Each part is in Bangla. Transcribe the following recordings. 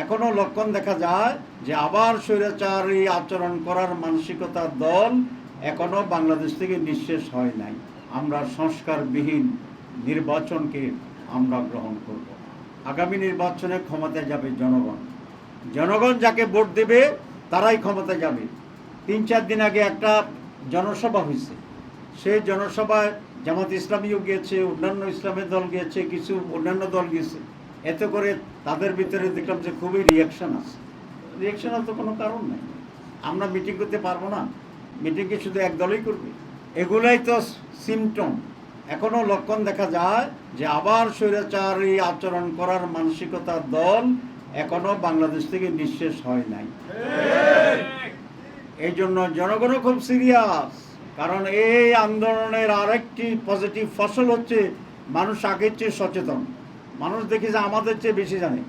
এখনো লক্ষণ দেখা যায় যে আবার স্বৈরাচারী আচরণ করার মানসিকতার দল এখনো বাংলাদেশ থেকে নিঃশেষ হয় নাই। আমরা সংস্কারবিহীন নির্বাচনকে আমরা গ্রহণ করব। আগামী নির্বাচনে ক্ষমতায় যাবে জনগণ। জনগণ যাকে ভোট দেবে তারাই ক্ষমতায় যাবে। 3-4 দিন আগে একটা জনসভা হয়েছে, সেই জনসভায় জামাত ইসলামীও গিয়েছে, অন্যান্য ইসলামের দল গিয়েছে, কিছু অন্যান্য দল গিয়েছে। এতে করে তাদের ভিতরে দেখলাম যে খুবই রিয়াকশান আছে। রিয়াকশানের তো কোনো কারণ নেই। আমরা মিটিং করতে পারবো না, মিটিংকে শুধু এক দলই করবে। এগুলাই তো সিমটম। এখনও লক্ষণ দেখা যায় যে আবার স্বৈরাচারী আচরণ করার মানসিকতার দল এখনো বাংলাদেশ থেকে নিঃশেষ হয় নাই। এই জন্য জনগণও খুব সিরিয়াস, কারণ এই আন্দোলনের আরেকটি পজিটিভ ফসল হচ্ছে মানুষ আগের চেয়ে সচেতন। মানুষ দেখে যে আমাদের চেয়ে বেশি জানে।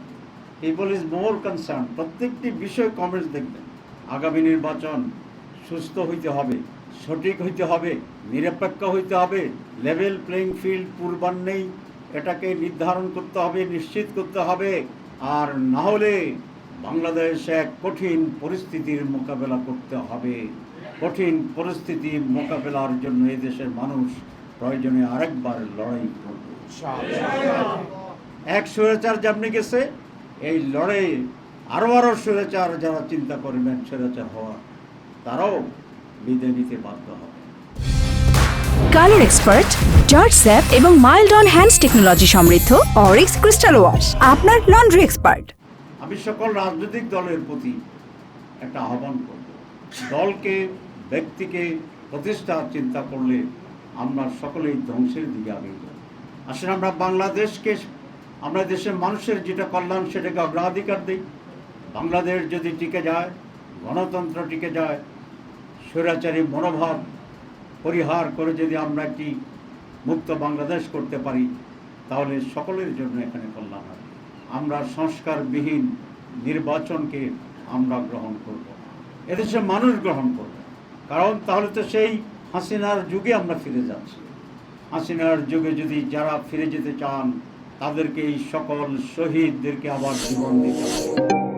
People is more concern. প্রত্যেকটি বিষয় কমেন্টস দেখবেন। আগামী নির্বাচন সুস্থ হইতে হবে, সঠিক হইতে হবে, নিরপেক্ষ হইতে হবে, লেভেল প্লেইং ফিল্ড পূর্বাহ্নেই এটাকে নির্ধারণ করতে হবে, নিশ্চিত করতে হবে। আর না হলে বাংলাদেশ এক কঠিন পরিস্থিতির মোকাবেলা করতে হবে। কঠিন পরিস্থিতি মোকাবেলার জন্য এই দেশের মানুষ প্রয়োজনে আরেকবার লড়াই করবে। এক স্বৈরাচার যেমনি গেছে, এই লড়াই আরও স্বৈরাচার যারা চিন্তা করবেন স্বৈরাচার হওয়ার, তারাও বিদায় নিতে বাধ্য হবে। কালার এক্সপার্ট, জর্জ স্যাপ এবং মাইল্ড অন হ্যান্ডস টেকনোলজি সমৃদ্ধ অরিক্স ক্রিস্টাল ওয়াশ আপনার লন্ড্রি এক্সপার্ট। আমি সকল রাজনৈতিক দলের প্রতি একটা আহ্বান করব। দলকে, ব্যক্তিকে প্রতিষ্ঠার চিন্তা করলে আমরা সকলেই ধ্বংসের দিকে এগিয়ে যাব। আসলে আমরা বাংলাদেশকে, আমরা দেশের মানুষের যেটা কল্যাণ সেটাকে অগ্রাধিকার দিই। বাংলাদেশ যদি টিকে যায়, গণতন্ত্র টিকে যায়, স্বৈরাচারী মনোভাব পরিহার করে যদি আমরা একটি মুক্ত বাংলাদেশ করতে পারি, তাহলে সকলের জন্য এখানে কল্যাণ হবে। আমরা সংস্কারবিহীন নির্বাচনকে আমরা গ্রহণ করব, এদেশের মানুষ গ্রহণ করবে। কারণ তাহলে তো সেই হাসিনার যুগে আমরা ফিরে যাচ্ছি। হাসিনার যুগে যদি যারা ফিরে যেতে চান, তাদেরকে এই সকল শহীদদেরকে আবার জীবন দিতে হবে।